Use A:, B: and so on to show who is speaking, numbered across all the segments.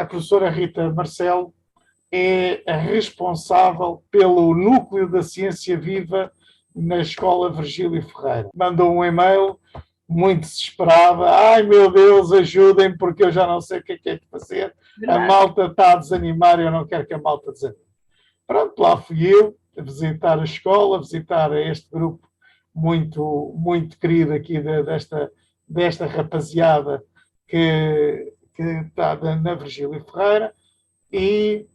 A: a professora Rita Marcelo é a responsável pelo núcleo da ciência viva na Escola Virgílio Ferreira. Mandou um e-mail muito desesperada. Ai, meu Deus, ajudem, porque eu já não sei o que é que fazer. A malta está a desanimar e eu não quero que a malta desanime. Pronto, lá fui eu a visitar a escola, a visitar este grupo muito, muito querido aqui desta rapaziada que está na Virgílio Ferreira. E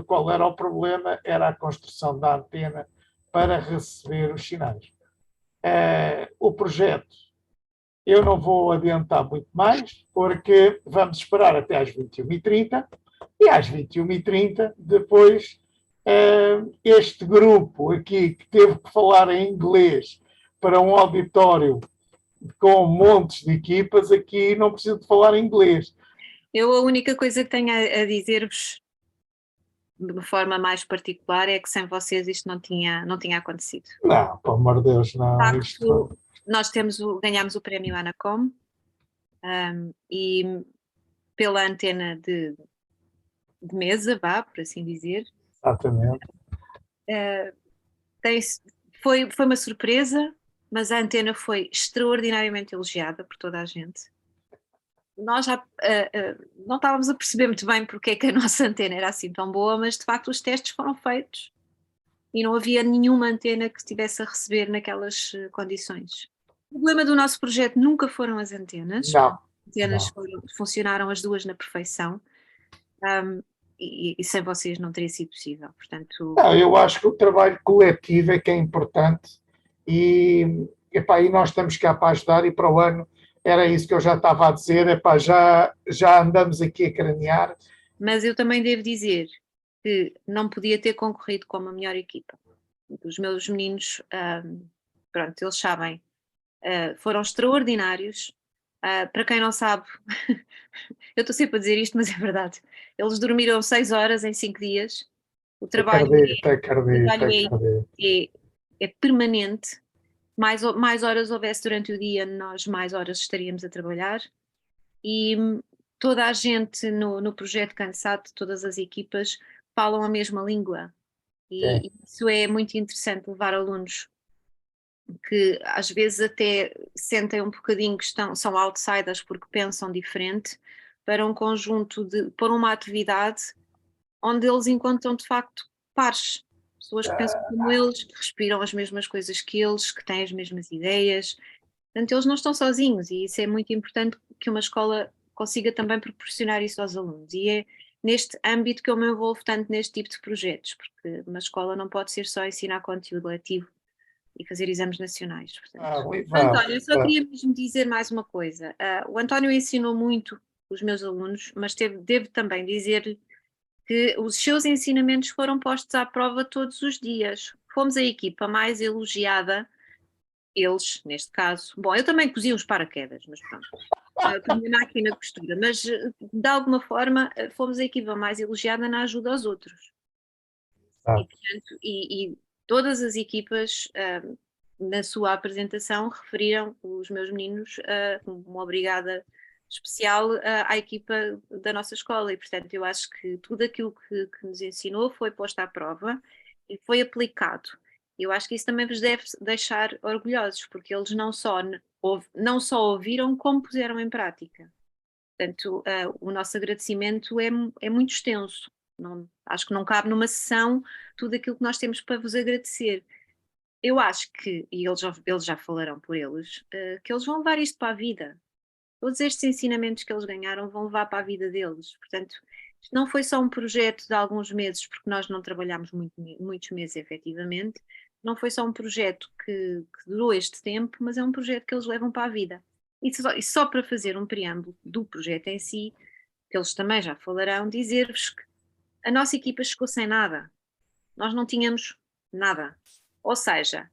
A: qual era o problema? Era a construção da antena para receber os sinais. O projeto, eu não vou adiantar muito mais, porque vamos esperar até às 21h30, e às 21h30, depois, este grupo aqui, que teve que falar em inglês para um auditório com montes de equipas, aqui não preciso de falar em inglês.
B: Eu a única coisa que tenho a dizer-vos de uma forma mais particular é que sem vocês isto não tinha acontecido.
A: Não, pelo amor de Deus, não.
B: Nós ganhámos o prémio Anacom e pela antena de mesa, por assim dizer.
A: Exatamente.
B: Foi uma surpresa, mas a antena foi extraordinariamente elogiada por toda a gente. Nós já não estávamos a perceber muito bem porque é que a nossa antena era assim tão boa, mas de facto os testes foram feitos e não havia nenhuma antena que estivesse a receber naquelas condições. O problema do nosso projeto nunca foram as antenas.
A: Não.
B: As antenas funcionaram as duas na perfeição e sem vocês não teria sido possível. Portanto,
A: eu acho que o trabalho coletivo é que é importante e nós estamos cá para ajudar e para o ano. Era isso que eu já estava a dizer, já andamos aqui a cranear.
B: Mas eu também devo dizer que não podia ter concorrido com uma melhor equipa. Os meus meninos, pronto, eles sabem, foram extraordinários. Para quem não sabe, eu estou sempre a dizer isto, mas é verdade. Eles dormiram 6 horas em 5 dias. O trabalho é permanente. Mais horas houvesse durante o dia, nós mais horas estaríamos a trabalhar e toda a gente no projeto Cansado, todas as equipas falam a mesma língua e isso é muito interessante, levar alunos que às vezes até sentem um bocadinho que são outsiders porque pensam diferente, para um conjunto para uma atividade onde eles encontram de facto pares. Pessoas que pensam como eles, que respiram as mesmas coisas que eles, que têm as mesmas ideias. Portanto, eles não estão sozinhos e isso é muito importante que uma escola consiga também proporcionar isso aos alunos. E é neste âmbito que eu me envolvo tanto neste tipo de projetos, porque uma escola não pode ser só ensinar conteúdo letivo e fazer exames nacionais. Portanto, António, eu só queria mesmo dizer mais uma coisa. O António ensinou muito os meus alunos, mas devo também dizer que os seus ensinamentos foram postos à prova todos os dias. Fomos a equipa mais elogiada, eles, neste caso. Bom, eu também cozi uns paraquedas, mas pronto. Tinha máquina de costura, mas de alguma forma fomos a equipa mais elogiada na ajuda aos outros. E, portanto, e todas as equipas, na sua apresentação, referiram os meus meninos como uma obrigada especial à equipa da nossa escola e, portanto, eu acho que tudo aquilo que nos ensinou foi posto à prova e foi aplicado. Eu acho que isso também vos deve deixar orgulhosos, porque eles não só ouviram, como puseram em prática. Portanto, o nosso agradecimento é muito extenso. Acho que não cabe numa sessão tudo aquilo que nós temos para vos agradecer. Eu acho que, e eles já falaram por eles, que eles vão levar isto para a vida. Todos estes ensinamentos que eles ganharam vão levar para a vida deles. Portanto, isto não foi só um projeto de alguns meses, porque nós não trabalhámos muitos meses efetivamente, não foi só um projeto que durou este tempo, mas é um projeto que eles levam para a vida. E só para fazer um preâmbulo do projeto em si, que eles também já falarão, dizer-vos que a nossa equipa chegou sem nada. Nós não tínhamos nada. Ou seja,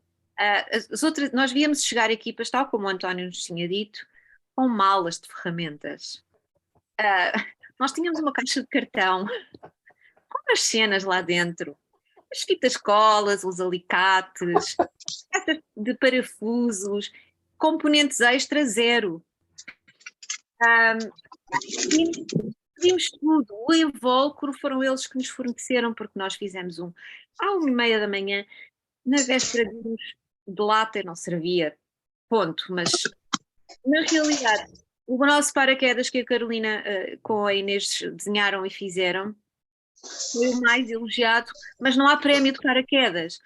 B: nós víamos chegar equipas, tal como o António nos tinha dito, com malas de ferramentas. Nós tínhamos uma caixa de cartão com as cenas lá dentro, as fitas colas, os alicates, peças de parafusos, componentes extra zero. Pedimos tudo. O invólucro foram eles que nos forneceram, porque nós fizemos um à 1h30 da manhã, na véspera de lata, não servia, ponto. Mas, na realidade, o nosso paraquedas que a Carolina com a Inês desenharam e fizeram foi o mais elogiado, mas não há prémio de paraquedas.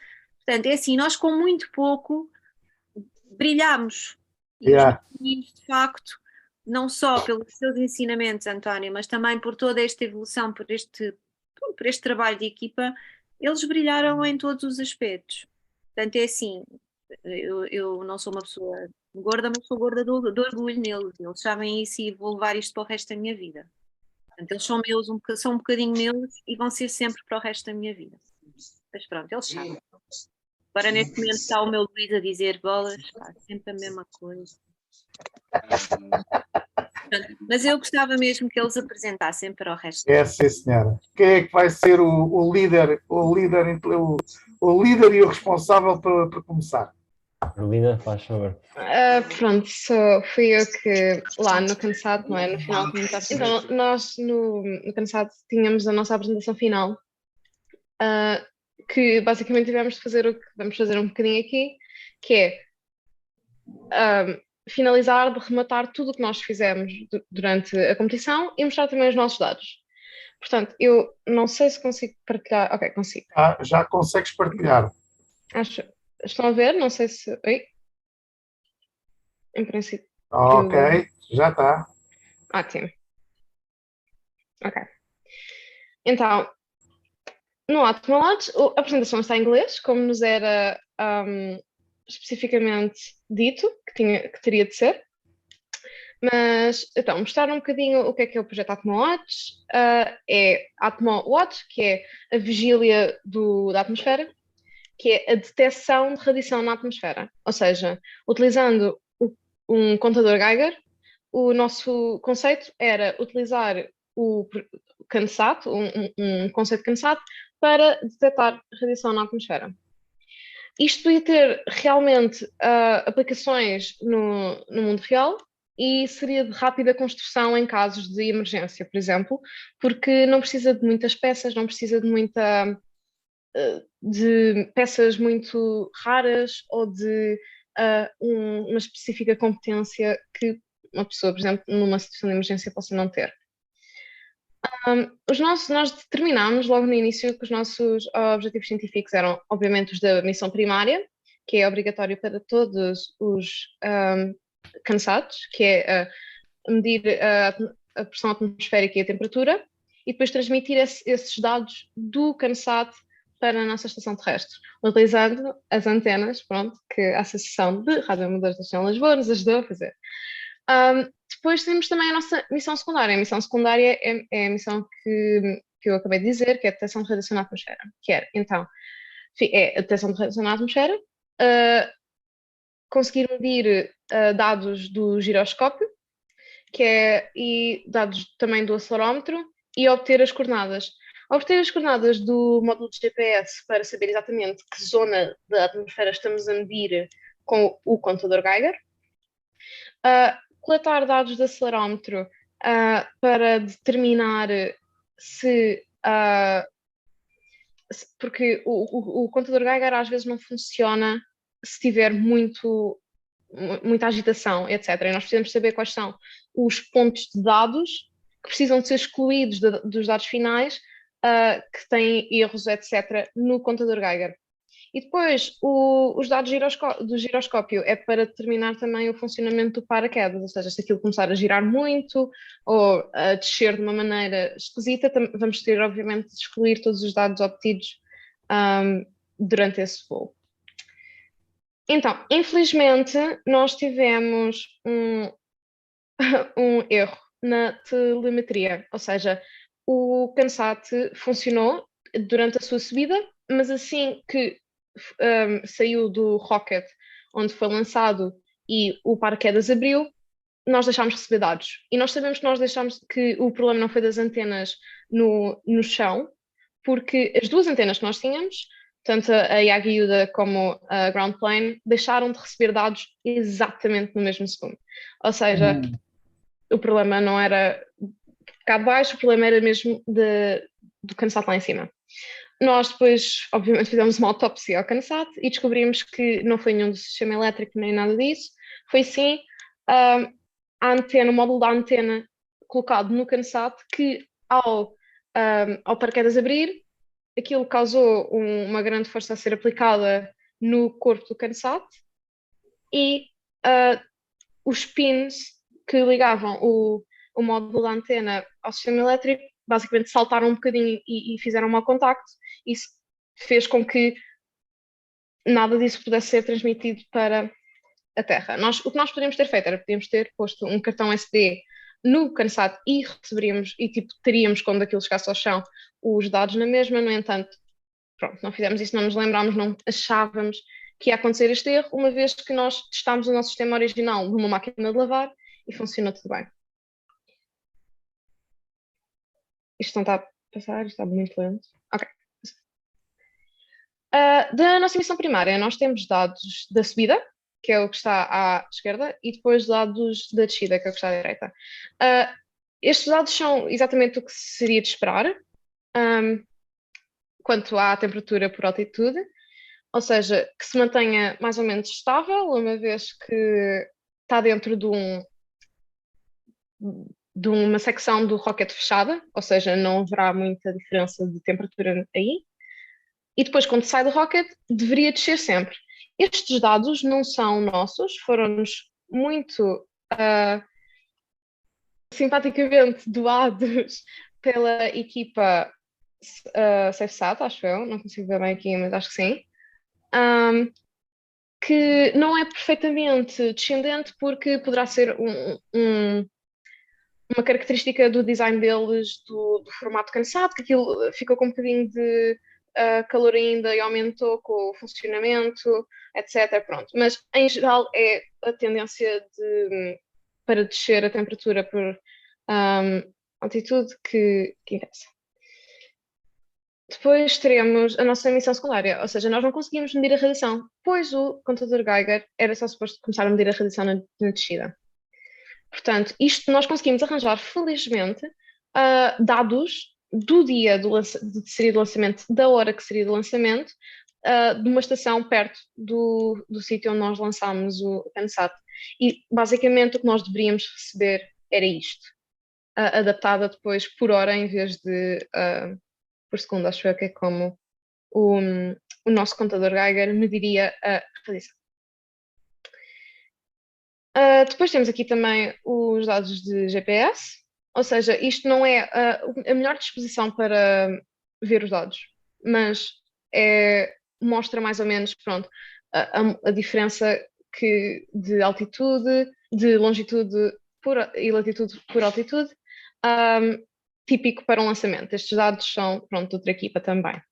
B: Portanto, é assim, nós com muito pouco brilhamos. E os
A: Yeah.
B: nossos meninos, de facto, não só pelos seus ensinamentos, António, mas também por toda esta evolução, por este trabalho de equipa, eles brilharam em todos os aspectos. Portanto, é assim, eu não sou uma pessoa gorda, mas sou gorda de orgulho neles. Eles sabem isso e vou levar isto para o resto da minha vida. Portanto, eles são meus, são um bocadinho meus e vão ser sempre para o resto da minha vida. Mas pronto, eles sabem. Agora, neste momento, está o meu Luís a dizer bolas, pá, sempre a mesma coisa. Mas eu gostava mesmo que eles apresentassem para o resto.
A: É, sim, senhora. Quem é que vai ser o líder, o líder e o responsável por começar?
C: Carolina, faz favor.
D: Pronto, fui eu que lá no Cansado, não é? No final comentaste. Então, nós no Cansado tínhamos a nossa apresentação final, que basicamente tivemos de fazer o que vamos fazer um bocadinho aqui, que é finalizar, de rematar tudo o que nós fizemos durante a competição e mostrar também os nossos dados. Portanto, eu não sei se consigo partilhar. Ok, consigo.
A: Já consegues partilhar.
D: Estão a ver? Não sei se. Oi? Em princípio.
A: Ok, já está.
D: Ótimo. Ok. Então, no Atmolados, a apresentação está em inglês, como nos era especificamente dito que teria de ser. Mas, então, mostrar um bocadinho o que é o projeto AtmoWatch. É AtmoWatch, que é a vigília da atmosfera, que é a detecção de radiação na atmosfera. Ou seja, utilizando um contador Geiger, o nosso conceito era utilizar o CANSAT, um conceito CANSAT, para detectar radiação na atmosfera. Isto podia ter realmente aplicações no mundo real e seria de rápida construção em casos de emergência, por exemplo, porque não precisa de muitas peças, não precisa de peças muito raras ou de uma específica competência que uma pessoa, por exemplo, numa situação de emergência possa não ter. Nós determinámos logo no início que os nossos objetivos científicos eram, obviamente, os da missão primária, que é obrigatório para todos os cansados, que é medir a pressão atmosférica e a temperatura, e depois transmitir esses dados do CANSAT para a nossa estação terrestre, utilizando as antenas, pronto, que a Associação de Radioamadores da Estação de Lisboa nos ajudou a fazer. Depois temos também a nossa missão secundária. A missão secundária é a missão que eu acabei de dizer, que é a detecção de radiação na atmosfera. Que é, então, é a detecção de radiação na atmosfera, conseguir medir dados do giroscópio, e dados também do acelerómetro, e obter as coordenadas. Obter as coordenadas do módulo de GPS para saber exatamente que zona da atmosfera estamos a medir com o contador Geiger. Coletar dados de acelerómetro para determinar porque o contador Geiger às vezes não funciona se tiver muita agitação, etc. E nós precisamos saber quais são os pontos de dados que precisam de ser excluídos dos dados finais, que têm erros, etc., no contador Geiger. E depois, os dados do giroscópio é para determinar também o funcionamento do paraquedas, ou seja, se aquilo começar a girar muito ou a descer de uma maneira esquisita, vamos ter, obviamente, de excluir todos os dados obtidos durante esse voo. Então, infelizmente, nós tivemos um erro na telemetria, ou seja, o CANSAT funcionou durante a sua subida, mas assim que saiu do rocket onde foi lançado e o paraquedas abriu, nós deixámos de receber dados. E nós sabemos que o problema não foi das antenas no chão, porque as duas antenas que nós tínhamos, tanto a Yagi-Uda como a Ground Plane, deixaram de receber dados exatamente no mesmo segundo. Ou seja, o problema não era cá de baixo, o problema era mesmo do CANSAT lá em cima. Nós depois, obviamente, fizemos uma autópsia ao CANSAT e descobrimos que não foi nenhum do sistema elétrico nem nada disso, foi sim a antena, o módulo da antena colocado no CANSAT que ao paraquedas abrir, aquilo causou uma grande força a ser aplicada no corpo do CANSAT e os pins que ligavam o módulo da antena ao sistema elétrico basicamente saltaram um bocadinho e fizeram mau contacto. Isso fez com que nada disso pudesse ser transmitido para a Terra. O que nós poderíamos ter feito era podíamos ter posto um cartão SD no CANSAT e receberíamos e teríamos, quando aquilo chegasse ao chão, os dados na mesma. No entanto, pronto, não fizemos isso, não nos lembrámos, não achávamos que ia acontecer este erro, uma vez que nós testámos o nosso sistema original numa máquina de lavar e funcionou tudo bem. Isto não está a passar, isto está muito lento. Ok. Da nossa missão primária, nós temos dados da subida, que é o que está à esquerda, e depois dados da descida, que é o que está à direita. Estes dados são exatamente o que seria de esperar quanto à temperatura por altitude, ou seja, que se mantenha mais ou menos estável, uma vez que está dentro de uma secção do rocket fechada, ou seja, não haverá muita diferença de temperatura aí. E depois, quando sai do rocket, deveria descer sempre. Estes dados não são nossos, foram-nos muito simpaticamente doados pela equipa SafeSat, acho eu, não consigo ver bem aqui, mas acho que sim, que não é perfeitamente descendente porque poderá ser uma característica do design deles, do formato cansado, que aquilo ficou com um bocadinho de calor ainda e aumentou com o funcionamento, etc. Pronto. Mas, em geral, é a tendência para descer a temperatura por altitude que interessa. Depois teremos a nossa emissão secundária, ou seja, nós não conseguimos medir a radiação, pois o contador Geiger era só suposto começar a medir a radiação na descida. Portanto, isto nós conseguimos arranjar, felizmente, dados do dia de seria do lançamento, da hora que seria do lançamento, de uma estação perto do sítio onde nós lançámos o CANSAT. E, basicamente, o que nós deveríamos receber era isto, adaptada depois por hora em vez de por segundo, acho eu que é como o nosso contador Geiger mediria a radiação. Depois temos aqui também os dados de GPS, ou seja, isto não é a melhor disposição para ver os dados, mas mostra mais ou menos, pronto, a diferença de altitude, de longitude e latitude por altitude, típico para um lançamento. Estes dados são, pronto, de outra equipa também.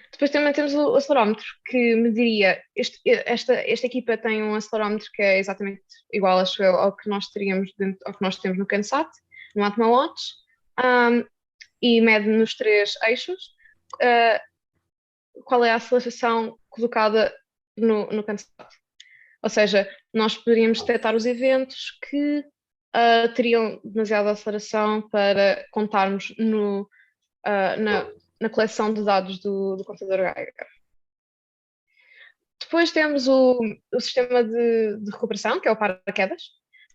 D: Depois também temos o acelerómetro, que mediria, esta equipa tem um acelerómetro que é exatamente igual, acho eu, ao que nós teríamos ao que nós temos no CANSAT, no Atmawatch, e mede nos 3 eixos qual é a aceleração colocada no CANSAT. Ou seja, nós poderíamos detectar os eventos que teriam demasiada aceleração para contarmos na coleção de dados do contador Geiger. Depois temos o sistema de recuperação, que é o paraquedas.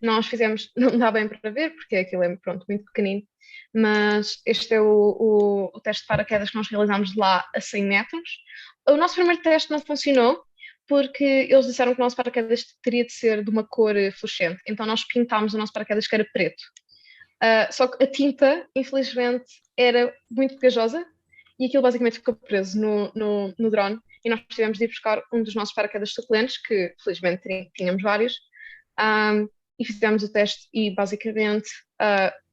D: Nós fizemos, não dá bem para ver, porque aquilo é, pronto, muito pequenino, mas este é o teste de paraquedas que nós realizámos lá a 100 metros. O nosso primeiro teste não funcionou, porque eles disseram que o nosso paraquedas teria de ser de uma cor fluorescente, então nós pintámos o nosso paraquedas que era preto. Só que a tinta, infelizmente, era muito pegajosa e aquilo basicamente ficou preso no drone e nós tivemos de ir buscar um dos nossos paraquedas suplentes, que felizmente tínhamos vários, e fizemos o teste e basicamente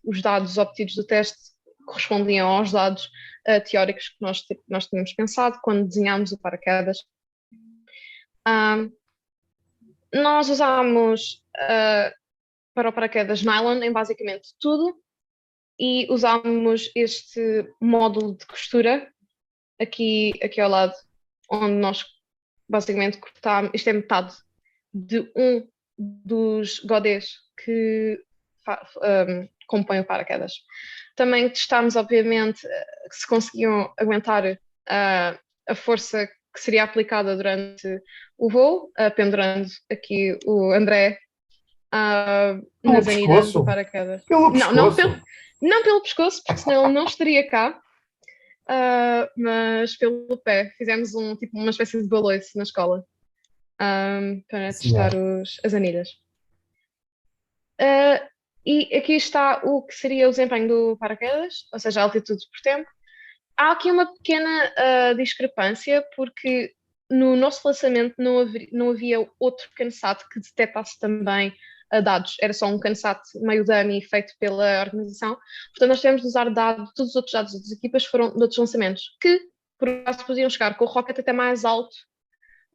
D: os dados obtidos do teste correspondiam aos dados teóricos que nós tínhamos pensado quando desenhámos o paraquedas. Nós usámos para o paraquedas nylon em basicamente tudo e usámos este módulo de costura aqui ao lado, onde nós basicamente cortámos, isto é metade de um dos godês que compõem o paraquedas. Também testámos, obviamente, se conseguiam aguentar a força que seria aplicada durante o voo, pendurando aqui o André nas anilhas do paraquedas.
A: Pelo
D: Não,
A: pescoço.
D: não pelo pescoço, porque senão ele não estaria cá, mas pelo pé. Fizemos uma espécie de baloiço na escola para testar as anilhas. E aqui está o que seria o desempenho do paraquedas, ou seja, a altitude por tempo. Há aqui uma pequena discrepância, porque no nosso lançamento não havia outro CANSAT que detectasse também dados. Era só um CANSAT meio dummy feito pela organização. Portanto, nós tivemos de usar dados, todos os outros dados das equipas foram de outros lançamentos, que por acaso podiam chegar com o rocket até mais alto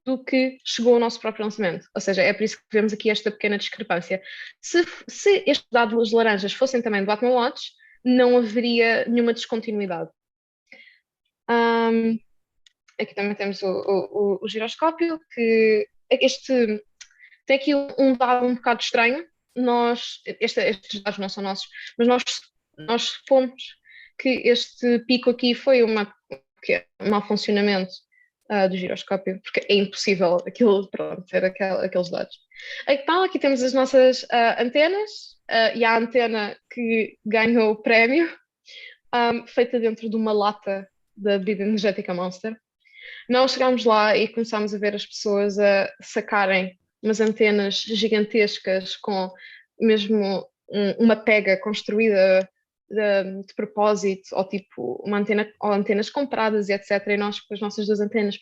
D: do que chegou ao nosso próprio lançamento. Ou seja, é por isso que vemos aqui esta pequena discrepância. Se estes dados laranjas fossem também do Atmon Watch, não haveria nenhuma descontinuidade. Aqui também temos o giroscópio, que tem aqui um dado um bocado estranho. Estes dados não são nossos, mas nós supomos que este pico aqui foi um mau funcionamento do giroscópio, porque é impossível aquilo, ter aqueles dados. Então, aqui temos as nossas antenas, e a antena que ganhou o prémio, feita dentro de uma lata da bebida energética Monster. Nós chegámos lá e começámos a ver as pessoas a sacarem umas antenas gigantescas com mesmo uma pega construída de propósito, ou tipo uma antena, ou antenas compradas e etc. E nós com as nossas duas antenas,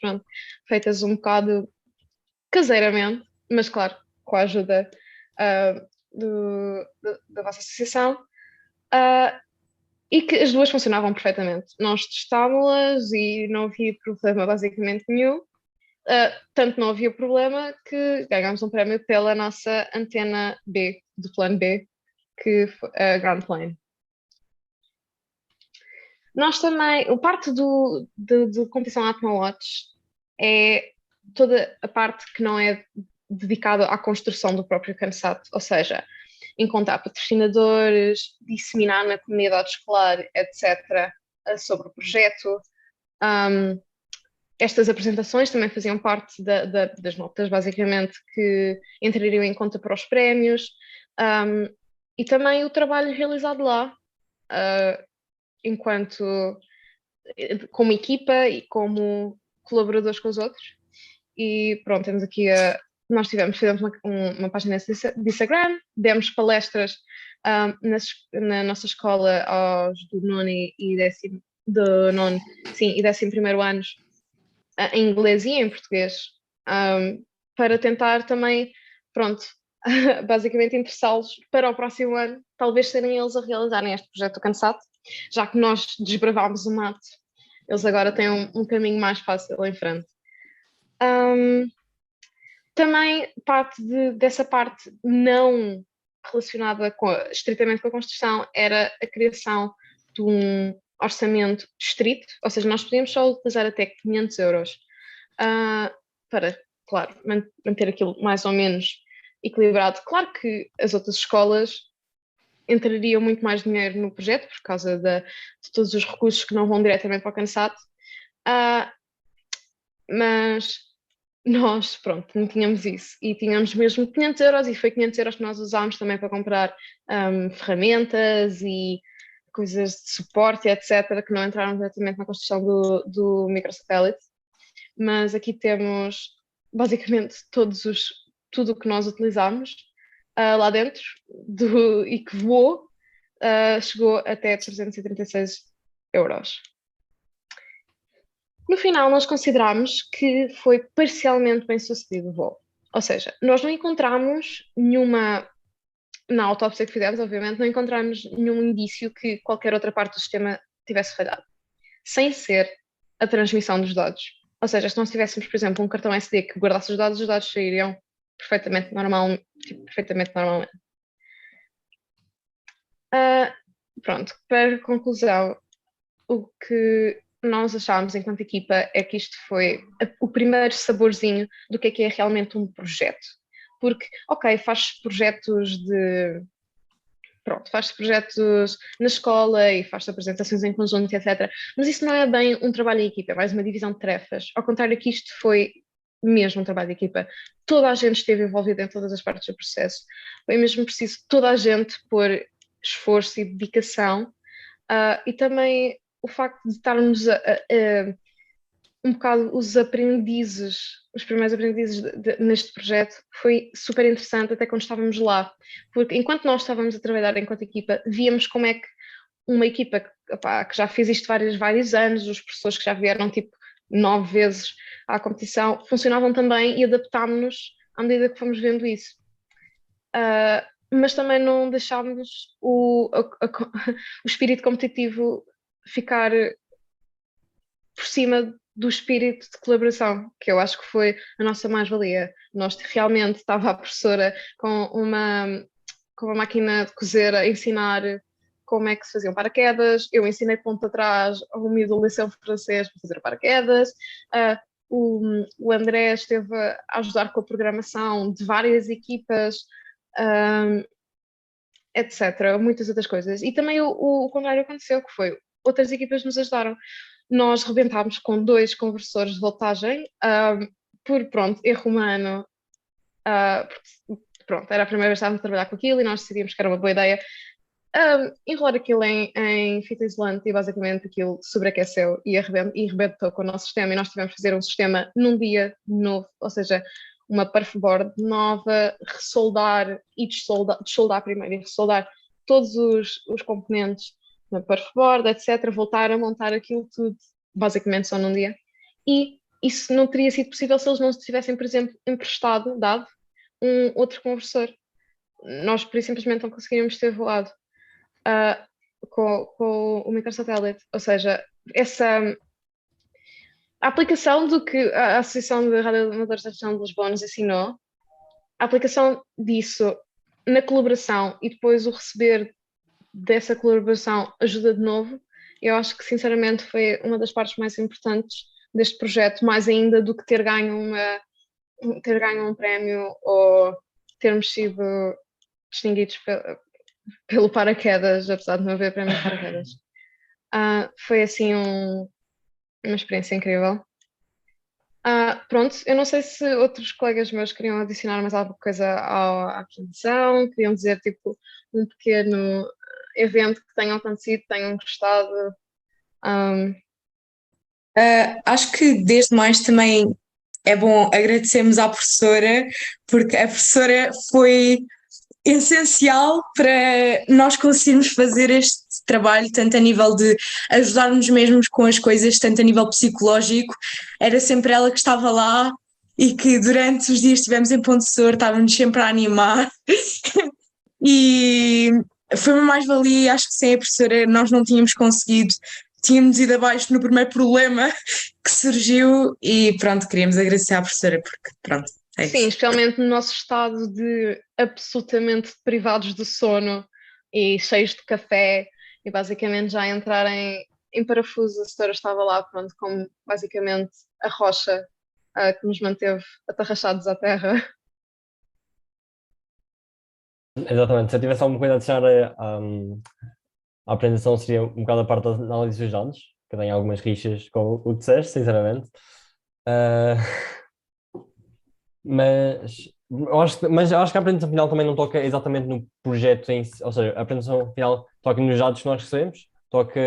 D: feitas um bocado caseiramente, mas claro, com a ajuda da vossa associação, e que as duas funcionavam perfeitamente. Nós testámos-las e não havia problema basicamente nenhum. Tanto não havia problema que ganhámos um prémio pela nossa antena B, do plano B, que foi a Ground Plane. Nós também, o parte de competição Atmon Watch é toda a parte que não é dedicada à construção do próprio CANSAT, ou seja, encontrar patrocinadores, disseminar na comunidade escolar, etc., sobre o projeto. Estas apresentações também faziam parte das notas, basicamente, que entrariam em conta para os prémios, e também o trabalho realizado lá, como equipa e como colaboradores com os outros. E pronto, temos aqui nós fizemos uma página de Instagram, demos palestras na nossa escola aos do nono e décimo, e 11º anos, em inglês e em português, para tentar também, basicamente interessá-los para o próximo ano, talvez serem eles a realizarem este projeto do CANSAT, já que nós desbravámos o mato, eles agora têm um caminho mais fácil em frente. Também dessa parte não relacionada estritamente com a construção era a criação de um orçamento estrito, ou seja, nós podíamos só utilizar até 500 euros para, claro, manter aquilo mais ou menos equilibrado. Claro que as outras escolas entrariam muito mais dinheiro no projeto por causa de todos os recursos que não vão diretamente para o CANSAT, mas nós, não tínhamos isso e tínhamos mesmo 500 euros e foi 500 euros que nós usámos também para comprar ferramentas e coisas de suporte, etc., que não entraram diretamente na construção do microsatélite, mas aqui temos basicamente tudo o que nós utilizámos lá dentro e que voou, chegou até 336 euros. No final, nós consideramos que foi parcialmente bem sucedido o voo. Ou seja, nós não encontramos na autópsia que fizemos, obviamente, não encontramos nenhum indício que qualquer outra parte do sistema tivesse falhado, sem ser a transmissão dos dados. Ou seja, se nós tivéssemos, por exemplo, um cartão SD que guardasse os dados sairiam perfeitamente normalmente. Para conclusão, o que nós achámos enquanto equipa é que isto foi o primeiro saborzinho do que é realmente um projeto. Porque, ok, faz projetos pronto, faz-se projetos na escola e faz-se apresentações em conjunto, etc. Mas isso não é bem um trabalho em equipa, é mais uma divisão de tarefas. Ao contrário que isto foi mesmo um trabalho de equipa. Toda a gente esteve envolvida em todas as partes do processo. Foi mesmo preciso toda a gente pôr esforço e dedicação. E também o facto de estarmos um bocado os primeiros aprendizes neste projeto foi super interessante até quando estávamos lá, porque enquanto nós estávamos a trabalhar enquanto equipa, víamos como é que uma equipa que já fez isto vários anos, os professores que já vieram tipo 9 vezes à competição, funcionavam também e adaptámos-nos à medida que fomos vendo isso. Mas também não deixámos o espírito competitivo ficar por cima do espírito de colaboração, que eu acho que foi a nossa mais-valia. Nós realmente estava a professora com uma máquina de cozer a ensinar como é que se faziam paraquedas, eu ensinei ponto atrás a um miúdo de liceu francês para fazer paraquedas, o André esteve a ajudar com a programação de várias equipas, etc. Muitas outras coisas. E também o contrário aconteceu, que foi outras equipas nos ajudaram. Nós rebentámos com 2 conversores de voltagem, por, erro humano, era a primeira vez que estávamos a trabalhar com aquilo e nós decidimos que era uma boa ideia enrolar aquilo em fita isolante e basicamente aquilo sobreaqueceu e rebentou com o nosso sistema e nós tivemos que fazer um sistema num dia novo, ou seja, uma perfboard nova, ressoldar e dessoldar primeiro e ressoldar todos os componentes na perfboard, etc., voltar a montar aquilo tudo basicamente só num dia. E isso não teria sido possível se eles não tivessem, por exemplo, dado um outro conversor. Nós, por isso, simplesmente não conseguiríamos ter voado com o microsatélite. Ou seja, a aplicação do que a Associação de Radioamadores da Região de Lisboa nos ensinou, a aplicação disso na colaboração e depois o receber dessa colaboração ajuda de novo, eu acho que sinceramente foi uma das partes mais importantes deste projeto, mais ainda do que ter ganho um prémio ou termos sido distinguidos pelo paraquedas, apesar de não haver prémio de paraquedas. Foi assim uma experiência incrível. Pronto, eu não sei se outros colegas meus queriam adicionar mais alguma coisa à apresentação, queriam dizer tipo um pequeno evento que tenham acontecido, tenham gostado.
E: Acho que desde mais também é bom agradecermos à professora, porque a professora foi essencial para nós conseguirmos fazer este trabalho, tanto a nível de ajudar-nos mesmos com as coisas, tanto a nível psicológico. Era sempre ela que estava lá e que durante os dias que estivemos em Ponte Sor estávamos sempre a animar e foi uma mais-valia. Acho que sem a professora nós não tínhamos conseguido, tínhamos ido abaixo no primeiro problema que surgiu e pronto, queríamos agradecer à professora porque pronto.
D: Sim, especialmente no nosso estado de absolutamente privados de sono e cheios de café e basicamente já entrar em parafuso. A senhora estava lá, pronto, como basicamente a rocha que nos manteve atarrachados à terra.
C: Exatamente, se eu tivesse alguma coisa a deixar à apresentação seria um bocado a parte da análise dos dados, que eu tenho algumas rixas com o que disseste, sinceramente. Mas eu acho que a apresentação final também não toca exatamente no projeto em si, ou seja, a apresentação final toca nos dados que nós recebemos, toca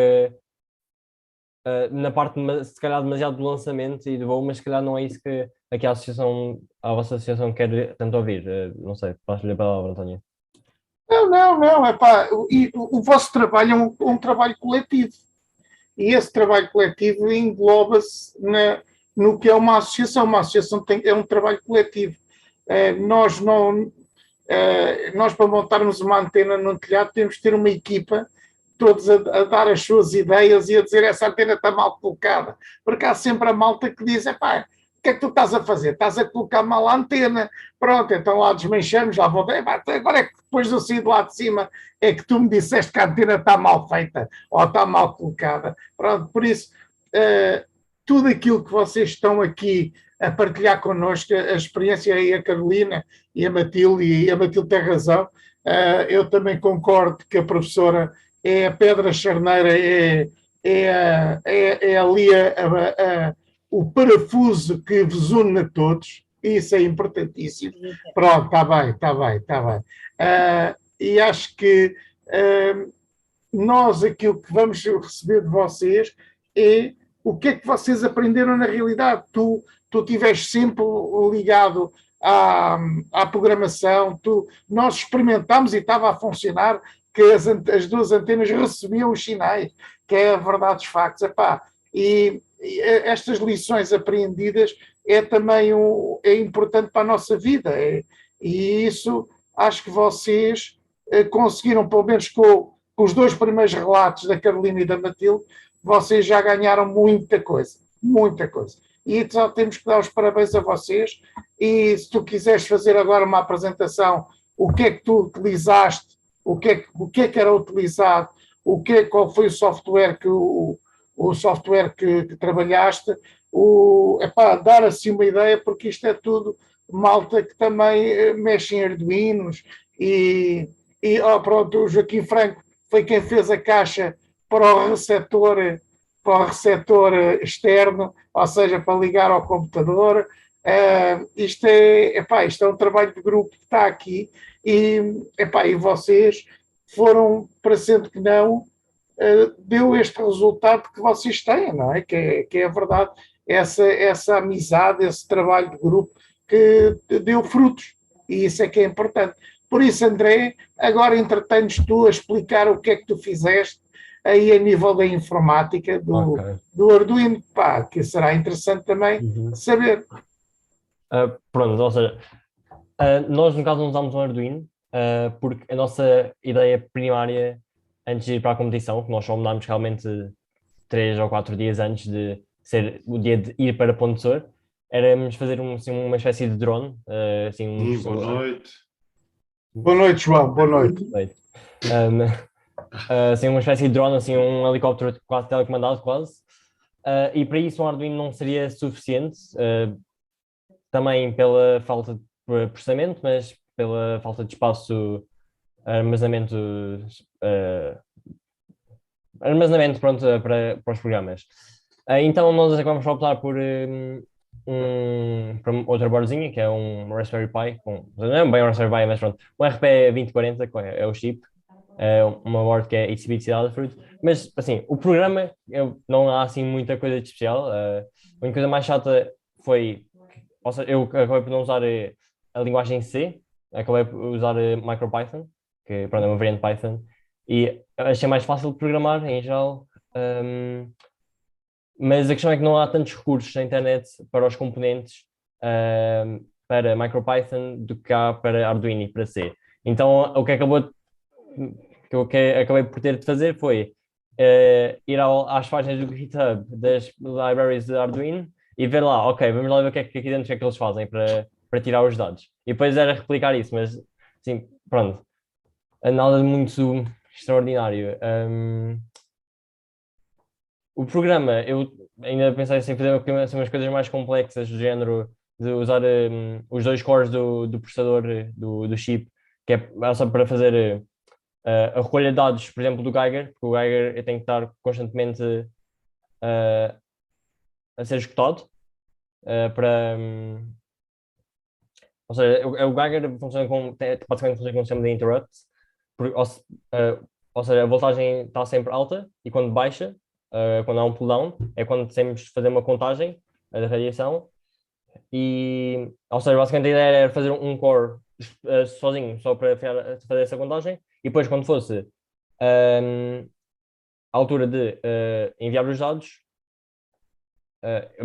C: na parte se calhar demasiado do lançamento e do voo, mas se calhar não é isso que aqui a vossa associação quer tanto ouvir. Não sei, passo-lhe a palavra, António.
A: Não, o vosso trabalho é um trabalho coletivo e esse trabalho coletivo engloba-se no que é uma associação. Uma associação é um trabalho coletivo. Nós, para montarmos uma antena no telhado, temos que ter uma equipa, todos a dar as suas ideias e a dizer essa antena está mal colocada. Porque há sempre a malta que diz, o que é que tu estás a fazer? Estás a colocar mal a antena. Pronto, então lá desmanchamos, lá vou ver. Agora é que depois eu saí de lá de cima, é que tu me disseste que a antena está mal feita ou está mal colocada. Pronto, por isso... tudo aquilo que vocês estão aqui a partilhar connosco, a experiência aí, a Carolina e a Matilde tem razão, Eu também concordo que a professora é a pedra charneira, é ali o parafuso que vos une a todos. Isso é importantíssimo. Pronto, está bem, está bem, está bem. E acho que nós aquilo que vamos receber de vocês é o que é que vocês aprenderam na realidade. Tu estiveste sempre ligado à programação, nós experimentámos e estava a funcionar, que as duas antenas recebiam os sinais, que é a verdade dos factos. Epá, e estas lições aprendidas é também é importante para a nossa vida. E isso acho que vocês conseguiram, pelo menos com os 2 primeiros relatos da Carolina e da Matilde, vocês já ganharam muita coisa, muita coisa. E só temos que dar os parabéns a vocês. E se tu quiseres fazer agora uma apresentação, o que é que tu utilizaste, o que é que era utilizado, qual foi o software que trabalhaste, dar assim uma ideia, porque isto é tudo malta que também mexe em Arduinos pronto, o Joaquim Franco foi quem fez a caixa para o receptor externo, ou seja, para ligar ao computador. Isto é um trabalho de grupo que está aqui e vocês foram, parecendo que não, deu este resultado que vocês têm, não é? Que é a verdade, essa amizade, esse trabalho de grupo que deu frutos, e isso é que é importante. Por isso, André, agora entretens tu a explicar o que é que tu fizeste aí a nível da informática do Arduino, que será interessante também saber.
C: Pronto, ou seja, nós no caso não usámos um Arduino, porque a nossa ideia primária antes de ir para a competição, que nós só mudámos realmente 3 ou 4 dias antes de ser o dia de ir para Ponte Sor, éramos fazer assim, uma espécie de drone.
F: Boa noite.
A: Boa noite, João, boa noite.
C: Assim, uma espécie de drone, assim, um helicóptero quase telecomandado, quase. E para isso um Arduino não seria suficiente, também pela falta de processamento, mas pela falta de espaço, armazenamento, pronto, para os programas. Então nós acabamos por optar por para outra boardzinha, que é um Raspberry Pi, não é bem um Raspberry Pi, mas pronto, um RP 2040, que é o chip, uma board que é HCBC Adafruit, mas assim, o programa, não há assim muita coisa de especial. A única coisa mais chata foi, ou seja, eu acabei por não usar a linguagem C, acabei por usar MicroPython, que pronto, é uma variante Python, e achei mais fácil de programar em geral. Mas a questão é que não há tantos recursos na internet para os componentes para MicroPython do que há para Arduino e para C. Então o que acabei por ter de fazer foi ir às páginas do GitHub das libraries de Arduino e ver lá, ok, vamos lá ver o que é que aqui dentro é que eles fazem para tirar os dados. E depois era replicar isso, mas assim, pronto, nada de muito extraordinário. O programa, eu ainda pensei em fazer umas coisas mais complexas, do género de usar os 2 cores do processador do chip, que é só para fazer a recolha de dados, por exemplo, do Geiger, porque o Geiger tem que estar constantemente a ser escutado para. Ou seja, o Geiger funciona basicamente funciona como um sistema de interrupt, ou seja, a voltagem está sempre alta e quando baixa, quando há um pull-down, é quando temos de fazer uma contagem da radiação. E, ou seja, basicamente a ideia era fazer um core sozinho, só para fazer essa contagem, e depois, quando fosse a altura de enviar os dados,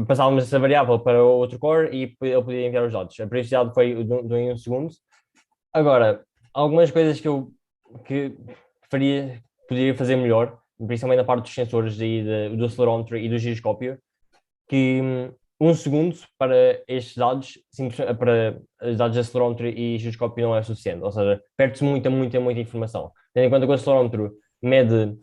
C: passávamos essa variável para o outro core e ele podia enviar os dados. A periodicidade foi de 1 segundo. Agora, algumas coisas que poderia fazer melhor, principalmente na parte dos sensores do acelerómetro e do giroscópio, que 1 segundo para estes dados, para os dados de acelerómetro e giroscópio não é suficiente, ou seja, perde-se muita informação. Tendo em conta que o acelerómetro mede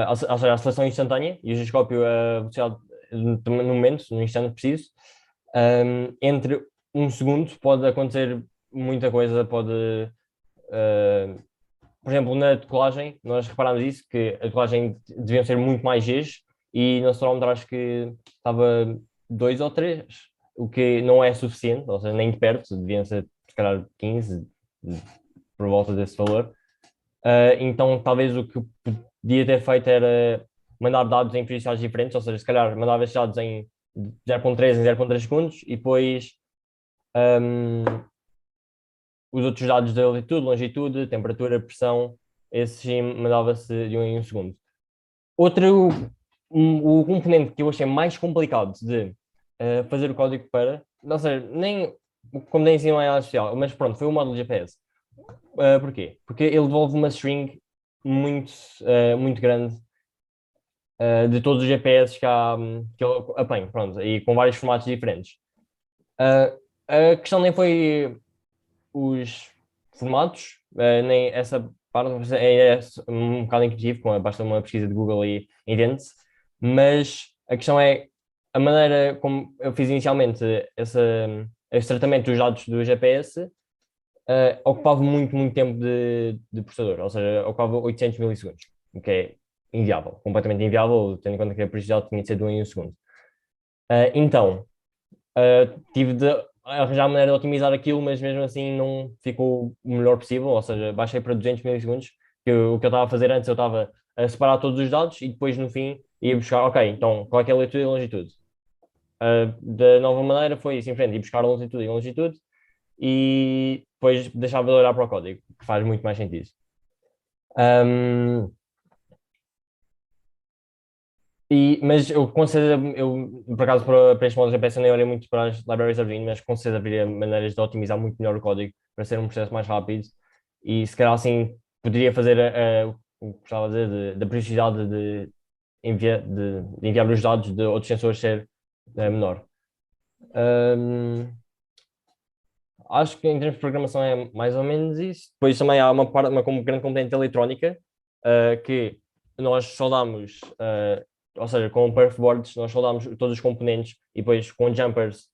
C: ou seja, a aceleração instantânea e o giroscópio a velocidade no momento, no instante preciso, entre 1 segundo pode acontecer muita coisa, pode por exemplo, na decolagem, nós reparámos isso, que a decolagem deviam ser muito mais Gs e no acelerómetro acho que estava 2 ou 3, o que não é suficiente, ou seja, nem de perto, deviam ser se calhar 15, por volta desse valor. Então talvez o que podia ter feito era mandar dados em velocidades diferentes, ou seja, se calhar mandava estes dados em 0.3 em 0.3 segundos e depois os outros dados de altitude, longitude, temperatura, pressão, esses sim mandava-se de 1 em 1 segundo. Outro, o componente que eu achei mais complicado de fazer o código para, não sei, nem como nem ensino é nada especial, mas pronto, foi o módulo GPS. Porquê? Porque ele devolve uma string muito grande de todos os GPS que ele apanha, pronto, e com vários formatos diferentes. A questão nem foi os formatos, nem essa parte é um bocado intuitivo, basta uma pesquisa de Google e entende-se, mas a questão é a maneira como eu fiz inicialmente esse tratamento dos dados do GPS ocupava muito tempo de processador, ou seja, ocupava 800 milissegundos, o que é inviável, completamente inviável, tendo em conta que a precisidade tinha de ser de 1 em 1 segundo. Então, tive de arranjar a maneira de otimizar aquilo, mas mesmo assim não ficou o melhor possível, ou seja, baixei para 200 milissegundos, que o que eu estava a fazer antes, eu estava a separar todos os dados e depois no fim ia buscar, ok, então qual é que é a latitude e longitude? Da nova maneira foi simplesmente ir buscar a longitude e longitude e depois deixava de olhar para o código, que faz muito mais sentido. Mas eu com certeza, por acaso para este modo GPS eu nem olhei muito para as libraries Arduino, mas com certeza haveria maneiras de otimizar muito melhor o código para ser um processo mais rápido e se calhar assim poderia fazer o que estava a dizer, da periodicidade de enviar os dados de outros sensores ser menor. Acho que em termos de programação é mais ou menos isso. Depois também há uma grande componente eletrónica que nós soldamos, ou seja, com perfboards nós soldamos todos os componentes e depois com jumpers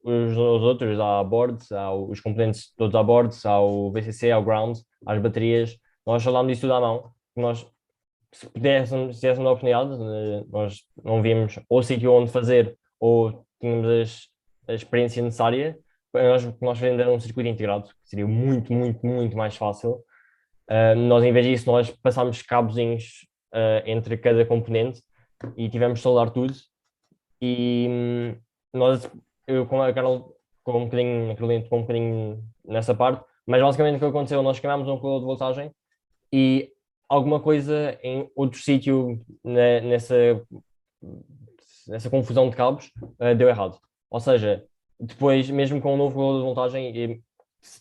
C: os outros, há boards, há os componentes todos a boards, há o VCC, há o ground, há as baterias, nós soldamos isso tudo à mão. Nós, se tivéssemos a oportunidade, nós não víamos o sítio onde fazer ou tínhamos a experiência necessária, nós fazemos um circuito integrado, que seria muito mais fácil. Nós, em vez disso, nós passámos cabozinhos entre cada componente e tivemos de soldar tudo. E eu com a Carol, com um bocadinho nessa parte, mas basicamente o que aconteceu, nós queimámos um colador de voltagem e alguma coisa em outro sítio nessa confusão de cabos deu errado. Ou seja, depois, mesmo com um novo colador de voltagem,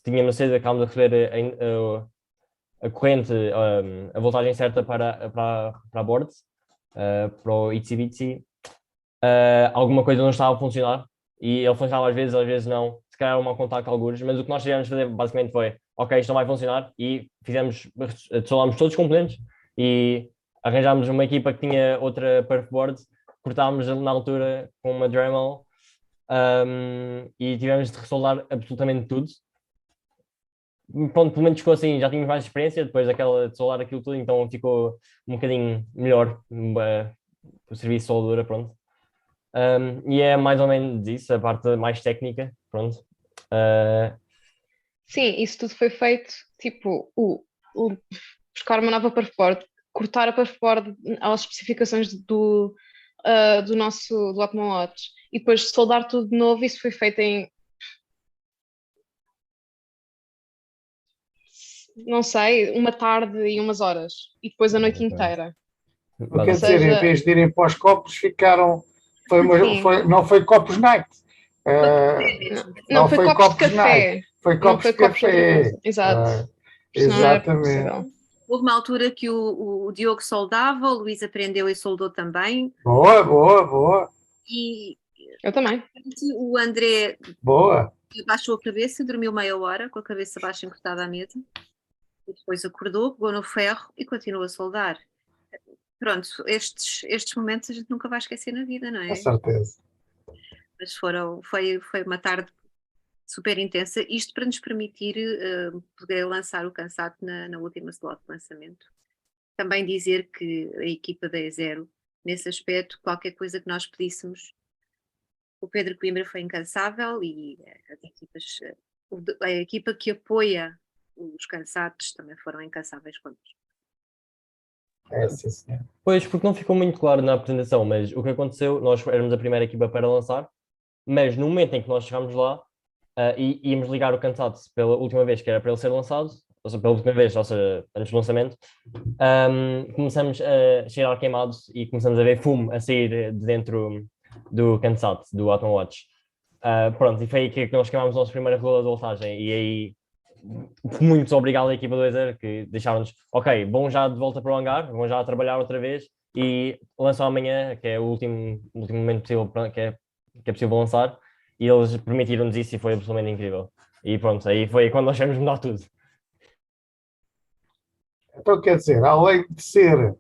C: tínhamos certeza que acabámos de receber a corrente, a voltagem certa para a board, para o Itsy Bitsy, alguma coisa não estava a funcionar e ele funcionava às vezes não, se calhar um mau contacto alguns, mas o que nós tivemos de fazer basicamente foi, ok, isto não vai funcionar e soldámos todos os componentes e arranjámos uma equipa que tinha outra perfboard, cortámos na altura com uma Dremel e tivemos de ressoldar absolutamente tudo. Pronto, pelo menos ficou assim, já tínhamos mais experiência depois daquela de soldar aquilo tudo, então ficou um bocadinho melhor o serviço de soldadura, pronto. E é mais ou menos isso, a parte mais técnica, pronto.
D: Sim, isso tudo foi feito, tipo, buscar uma nova perfboard, cortar a perfboard às especificações do Atmo Watch e depois soldar tudo de novo, isso foi feito em, não sei, uma tarde e umas horas e depois a noite inteira.
A: Quer dizer, em vez de irem para os copos, ficaram. Não foi copos night.
D: Não, foi copos de café.
A: Foi copos de café.
D: Exato.
A: Exatamente.
B: Houve uma altura que o Diogo soldava, o Luís aprendeu e soldou também.
A: Boa.
B: E
D: eu também.
B: O André baixou a cabeça, dormiu meia hora com a cabeça baixa encostada à mesa. E depois acordou, pegou no ferro e continuou a soldar. Pronto, estes momentos a gente nunca vai esquecer na vida, não é?
A: Com certeza.
B: Mas foi uma tarde super intensa, isto para nos permitir poder lançar o Cansato na última slot de lançamento. Também dizer que a equipa da E0, nesse aspecto, qualquer coisa que nós pedíssemos, o Pedro Coimbra foi incansável e a equipa que apoia os Cansatos também foram incansáveis connosco.
A: Sim, senhor.
C: Pois, porque não ficou muito claro na apresentação, mas o que aconteceu, nós éramos a primeira equipa para lançar, mas no momento em que nós chegámos lá e íamos ligar o Cansato pela última vez que era para ele ser lançado, ou seja, pela última vez, ou seja, antes do lançamento, começamos a cheirar queimados e começamos a ver fumo a sair de dentro do Cansato, do Atmon Watch. Pronto, e foi aí que nós queimámos a nossa primeira rola de voltagem, e aí muito obrigado à equipa do E0 que deixaram-nos, ok, vão já de volta para o hangar, vão já trabalhar outra vez e lançam amanhã, que é o último momento possível que é possível lançar, e eles permitiram-nos isso e foi absolutamente incrível. E pronto, aí foi quando nós tivemos mudar tudo.
A: Então, quer dizer, além de ser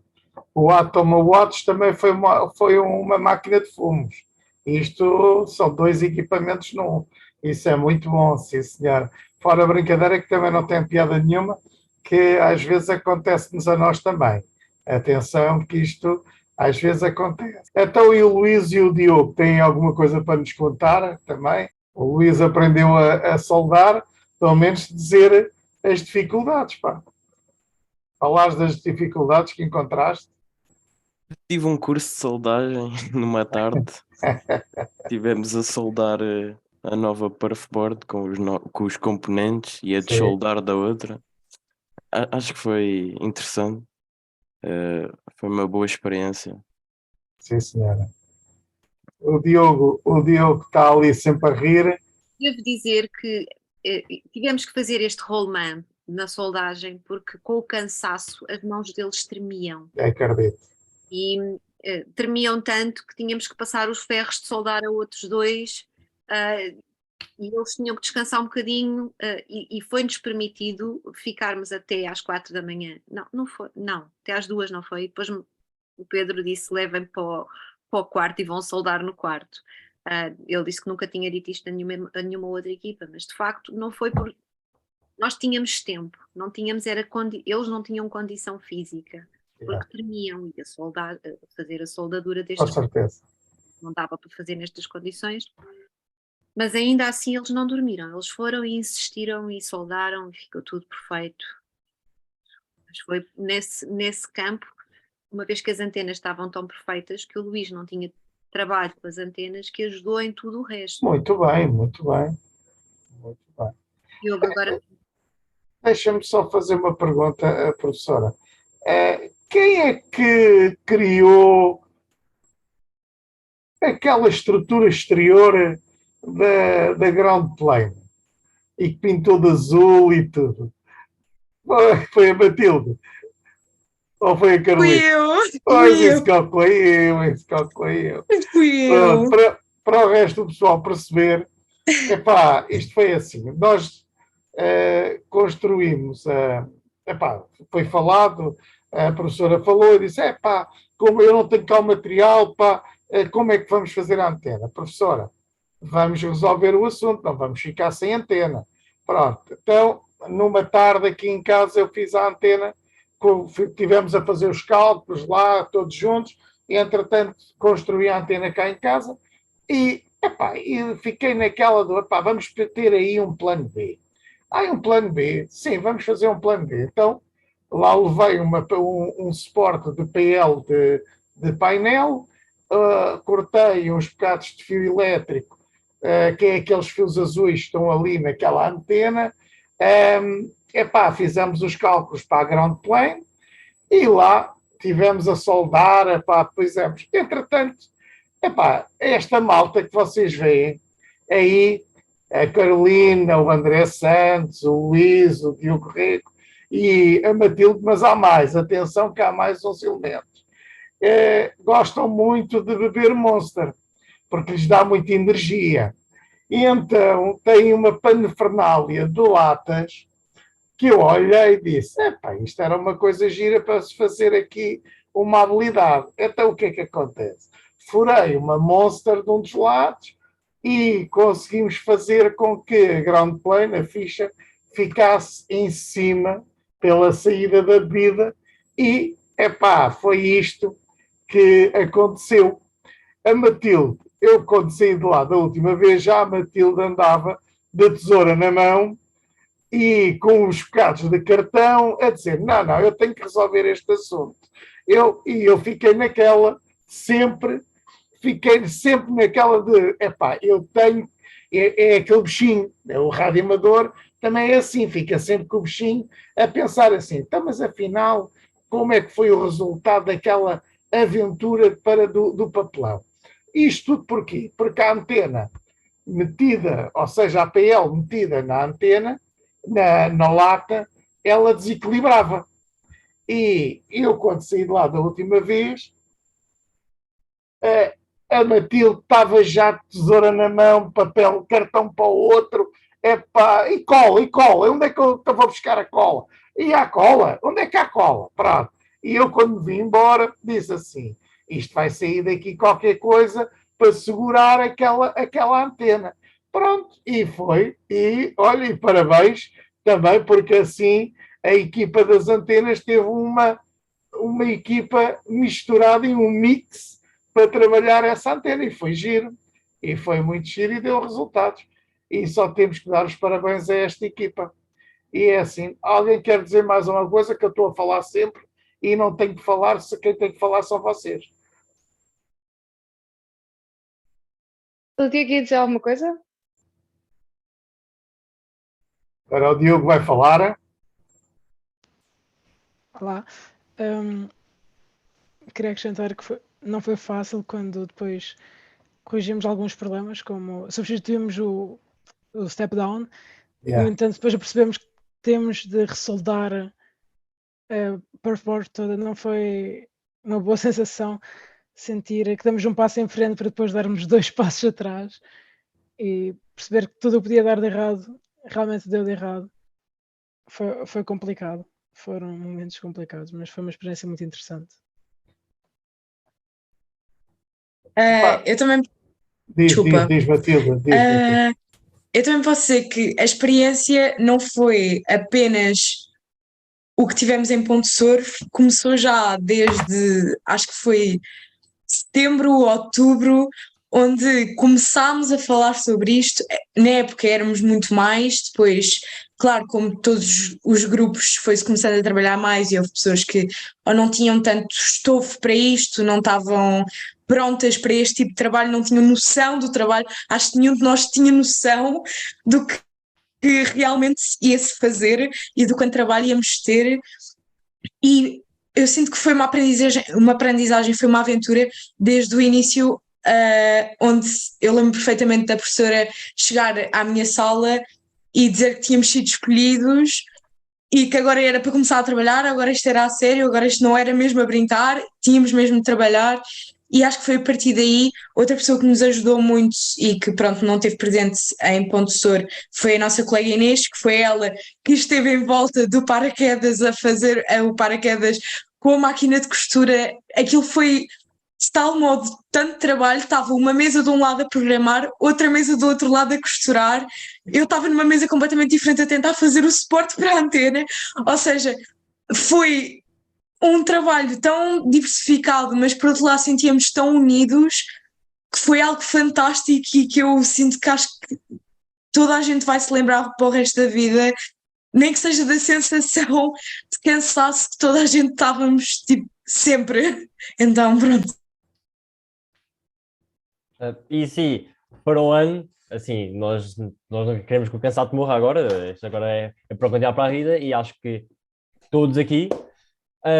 A: o Atom Watch, também foi uma máquina de fumos. Isto são 2 equipamentos num. Isso é muito bom, sim, senhor. Fora a brincadeira, que também não tem piada nenhuma, que às vezes acontece-nos a nós também. Atenção, que isto às vezes acontece. Então, e o Luís e o Diogo têm alguma coisa para nos contar também? O Luís aprendeu a soldar, pelo menos dizer as dificuldades, pá. Falares das dificuldades que encontraste?
G: Tive um curso de soldagem numa tarde. Tivemos a soldar a nova perfboard com os componentes e a desoldar da outra. Acho que foi interessante. Foi uma boa experiência.
A: Sim, senhora. O Diogo está ali sempre a rir.
B: Devo dizer que tivemos que fazer este rollman na soldagem porque com o cansaço as mãos deles tremiam.
A: Acredito.
B: E tremiam tanto que tínhamos que passar os ferros de soldar a outros 2 e eles tinham que descansar um bocadinho e foi-nos permitido ficarmos até às 4 da manhã. Não foi, até às 2 não foi. E depois o Pedro disse, levem para o quarto e vão soldar no quarto. Ele disse que nunca tinha dito isto a nenhuma outra equipa, mas de facto não foi por... Nós tínhamos tempo, não tínhamos, eles não tinham condição física, porque tremiam e fazer a soldadura destes...
A: Com certeza.
B: Não dava para fazer nestas condições, mas ainda assim eles não dormiram, eles foram e insistiram e soldaram e ficou tudo perfeito. Mas foi nesse campo, uma vez que as antenas estavam tão perfeitas, que o Luís não tinha trabalho com as antenas, que ajudou em tudo o resto.
A: Muito bem, muito bem. Muito bem.
B: Diogo, agora...
A: Deixa-me só fazer uma pergunta, professora. Quem é que criou aquela estrutura exterior da ground plane e que pintou de azul e tudo? Foi a Matilde? Ou foi a Carolina?
E: Fui eu.
A: Pois, isso calculei eu.
E: Fui eu.
A: Para o resto do pessoal perceber, isto foi assim. Nós construímos, foi falado, a professora falou e disse, como eu não tenho cá o material, como é que vamos fazer a antena? Professora, vamos resolver o assunto, não vamos ficar sem antena. Pronto, então, numa tarde aqui em casa eu fiz a antena, tivemos a fazer os cálculos lá, todos juntos, e entretanto construí a antena cá em casa, e fiquei naquela do, vamos ter aí um plano B. Um plano B? Sim, vamos fazer um plano B. Então, lá levei um suporte de PL de painel, cortei uns bocados de fio elétrico, que é aqueles fios azuis que estão ali naquela antena, fizemos os cálculos para a ground plane e lá tivemos a soldar, fizemos. Entretanto, esta malta que vocês veem aí, a Carolina, o André Santos, o Luís, o Diogo Rico e a Matilde, mas há mais, atenção que há mais uns elementos. Gostam muito de beber Monster, porque lhes dá muita energia. E então tem uma parafernália de latas que eu olhei e disse, isto era uma coisa gira para se fazer aqui uma habilidade. Então o que é que acontece? Furei uma Monster de um dos lados, e conseguimos fazer com que a ground plane, a ficha, ficasse em cima pela saída da bebida e, foi isto que aconteceu. A Matilde, eu quando saí de lá da última vez, já a Matilde andava de tesoura na mão e com os bocados de cartão a dizer, não, eu tenho que resolver este assunto. Eu fiquei sempre naquela de, eu tenho, é aquele bichinho, o rádio amador também é assim, fica sempre com o bichinho a pensar assim, então, mas afinal, como é que foi o resultado daquela aventura do papelão? Isto tudo porquê? Porque a antena metida, ou seja, a PL metida na antena, na lata, ela desequilibrava. E eu, quando saí de lá da última vez, a Matilde estava já de tesoura na mão, papel, cartão para o outro, e cola, onde é que eu vou buscar a cola? E a cola? Onde é que há cola? Pronto. E eu, quando vim embora, disse assim, isto vai sair daqui qualquer coisa para segurar aquela antena. Pronto, e foi. E, olha, e parabéns também, porque assim a equipa das antenas teve uma equipa misturada em um mix para trabalhar essa antena e foi giro. E foi muito giro e deu resultados. E só temos que dar os parabéns a esta equipa. E é assim, alguém quer dizer mais uma coisa que eu estou a falar sempre e não tenho que falar, se quem tem que falar são vocês.
D: O Diogo ia dizer alguma coisa?
A: Agora o Diogo vai falar.
H: Olá. Queria acrescentar que não foi fácil quando depois corrigimos alguns problemas, como substituímos o step down. No entanto, depois percebemos que temos de ressoldar a perfboard toda. Não foi uma boa sensação sentir que damos um passo em frente para depois darmos 2 passos atrás e perceber que tudo o que podia dar de errado realmente deu de errado. Foi complicado. Foram momentos complicados, mas foi uma experiência muito interessante.
E: Eu também.
A: Desculpa. Diz, Matilde.
E: Eu também posso dizer que a experiência não foi apenas o que tivemos em Ponte Sorvo, começou já desde, acho que foi setembro, outubro, onde começámos a falar sobre isto. Na época éramos muito mais, depois, claro, como todos os grupos, foi-se começando a trabalhar mais e houve pessoas que ou não tinham tanto estofo para isto, não estavam prontas para este tipo de trabalho, não tinham noção do trabalho. Acho que nenhum de nós tinha noção do que realmente ia-se fazer e do quanto trabalho íamos ter. E eu sinto que foi uma aprendizagem, foi uma aventura desde o início, onde eu lembro perfeitamente da professora chegar à minha sala e dizer que tínhamos sido escolhidos e que agora era para começar a trabalhar, agora isto era a sério, agora isto não era mesmo a brincar, tínhamos mesmo de trabalhar. E acho que foi a partir daí, outra pessoa que nos ajudou muito e que pronto, não esteve presente em Ponte Sor foi a nossa colega Inês, que foi ela que esteve em volta do paraquedas a fazer o paraquedas com a máquina de costura. Aquilo foi de tal modo, tanto trabalho, estava uma mesa de um lado a programar, outra mesa do outro lado a costurar, eu estava numa mesa completamente diferente a tentar fazer o suporte para a antena, ou seja, foi um trabalho tão diversificado, mas por outro lado sentíamos tão unidos, que foi algo fantástico e que eu sinto que acho que toda a gente vai se lembrar para o resto da vida, nem que seja da sensação de cansaço que toda a gente estávamos tipo, sempre. Então pronto.
C: E sim, para o ano, assim, nós não queremos que o cansado morra agora, isto agora é para continuar para a vida e acho que todos aqui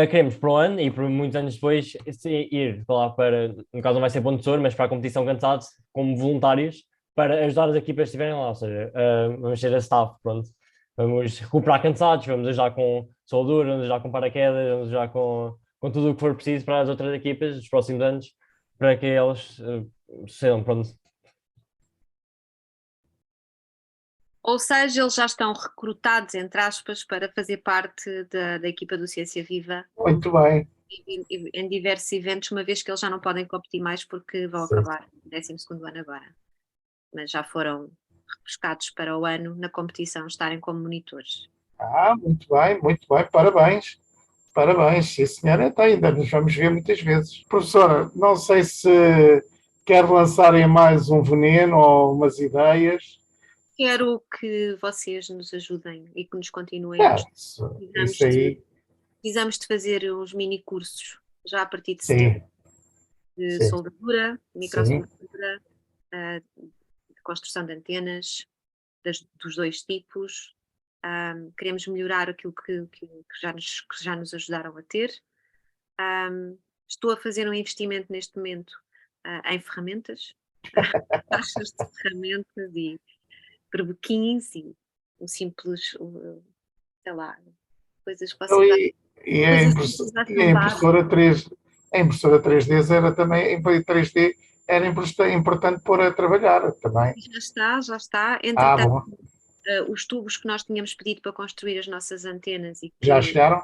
C: queremos para o ano e por muitos anos depois ir lá para, no caso não vai ser Ponte Sor, mas para a competição cansado como voluntários para ajudar as equipas que estiverem lá, ou seja, vamos ser a staff, pronto. Vamos recuperar cansados, vamos ajudar com soldura, vamos ajudar com paraquedas, vamos ajudar com tudo o que for preciso para as outras equipas dos próximos anos, para que elas sucedam, pronto.
B: Ou seja, eles já estão recrutados, entre aspas, para fazer parte da equipa do Ciência Viva.
A: Muito bem.
B: Em diversos eventos, uma vez que eles já não podem competir mais porque vão acabar o 12º ano agora. mas já foram repescados para o ano na competição estarem como monitores.
A: Muito bem, parabéns. Parabéns, sim senhora, então ainda nos vamos ver muitas vezes. Professora, não sei se quer lançarem mais um veneno ou umas ideias.
B: Quero que vocês nos ajudem e que nos continuem a ajudar.
A: Isso aí.
B: Precisamos de fazer uns mini cursos já a partir de setembro, de soldadura, microsoldadura, de construção de antenas, dos dois tipos. Queremos melhorar aquilo que já nos ajudaram a ter. Estou a fazer um investimento neste momento em ferramentas, caixas de ferramentas e berbequins e um simples, sei lá, coisas que vocês
A: e a impressora 3D, a impressora 3D era também, em 3D era importante pôr a trabalhar também.
B: Já está. Entretanto, os tubos que nós tínhamos pedido para construir as nossas antenas e que
A: já chegaram?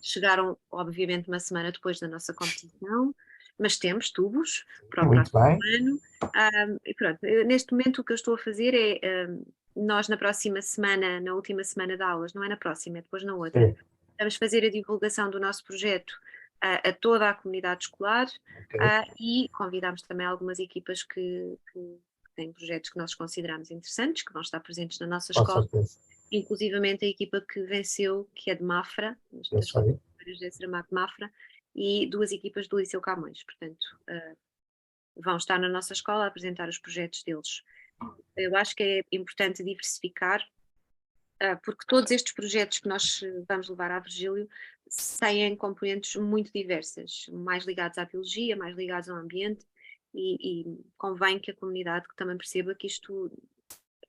B: Chegaram, obviamente, uma semana depois da nossa competição, mas temos tubos para o
A: muito
B: próximo
A: bem.
B: ano. E pronto, neste momento o que eu estou a fazer é, nós na próxima semana, na última semana de aulas, não é na próxima, é depois na outra, vamos fazer a divulgação do nosso projeto a toda a comunidade escolar e convidamos também algumas equipas que têm projetos que nós consideramos interessantes, que vão estar presentes na nossa escola. Inclusivamente a equipa que venceu, que é de Mafra, de Mafra, e 2 equipas do Liceu Camões, portanto, vão estar na nossa escola a apresentar os projetos deles. Eu acho que é importante diversificar, porque todos estes projetos que nós vamos levar à Virgílio têm componentes muito diversas, mais ligados à biologia, mais ligados ao ambiente, e convém que a comunidade também perceba que isto,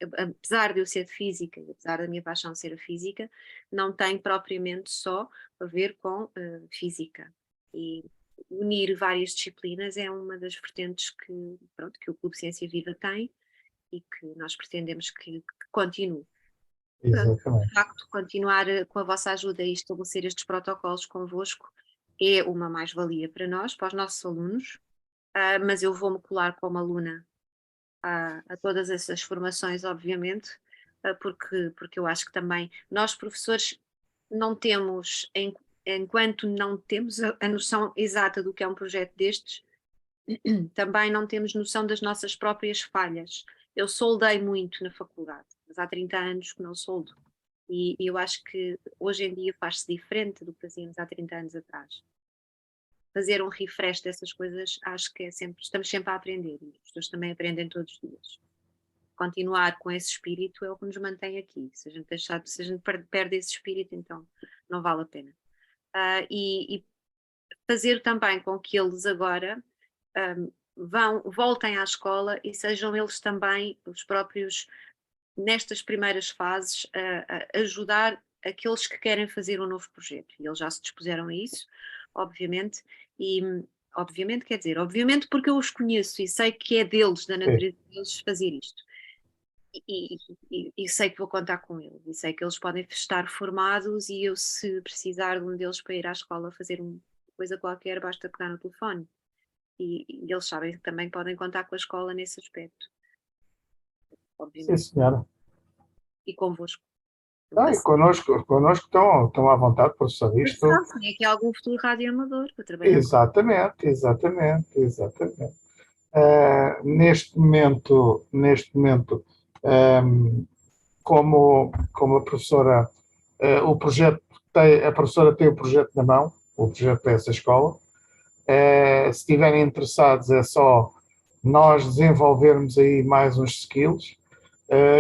B: apesar de eu ser de física, e apesar da minha paixão ser a física, não tem propriamente só a ver com física. E unir várias disciplinas é uma das vertentes que o Clube Ciência Viva tem e que nós pretendemos que continue.
A: Exatamente.
B: De facto, continuar com a vossa ajuda e estabelecer estes protocolos convosco é uma mais-valia para nós, para os nossos alunos, mas eu vou-me colar como aluna a todas essas formações, obviamente, porque eu acho que também nós, professores, não temos, enquanto não temos a noção exata do que é um projeto destes, também não temos noção das nossas próprias falhas. Eu soldei muito na faculdade, mas há 30 anos que não soldo. E eu acho que hoje em dia faz-se diferente do que fazíamos há 30 anos atrás. Fazer um refresh dessas coisas, acho que estamos sempre a aprender, e as pessoas também aprendem todos os dias. Continuar com esse espírito é o que nos mantém aqui. Se a gente perde esse espírito, então não vale a pena. E fazer também com que eles agora voltem à escola e sejam eles também os próprios, nestas primeiras fases, a ajudar aqueles que querem fazer um novo projeto. E eles já se dispuseram a isso, obviamente, obviamente porque eu os conheço e sei que é deles, da natureza deles, fazer isto. E sei que vou contar com eles, e sei que eles podem estar formados, e eu, se precisar de um deles para ir à escola fazer uma coisa qualquer, basta pegar no telefone. E eles sabem que também podem contar com a escola nesse aspecto. Obviamente.
A: Sim, senhora.
B: E convosco.
A: E connosco estão à vontade para saber isto.
B: É que há algum futuro radioamador para trabalhar.
A: Exatamente. Neste momento, como a professora, a professora tem o projeto na mão, o projeto dessa escola. Se estiverem interessados, é só nós desenvolvermos aí mais uns skills,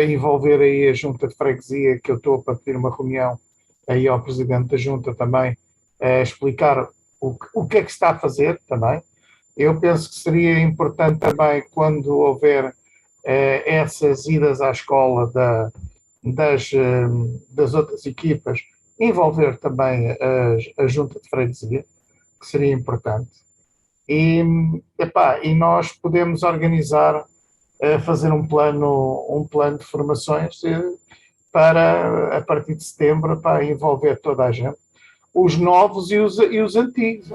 A: envolver aí a junta de freguesia, que eu estou para pedir uma reunião aí ao presidente da junta também, explicar o que é que se está a fazer também. Eu penso que seria importante também, quando houver essas idas à escola das outras equipas, envolver também a junta de freguesia, que seria importante. E nós podemos organizar, fazer um plano de formações para, a partir de setembro, para envolver toda a gente, os novos e os antigos.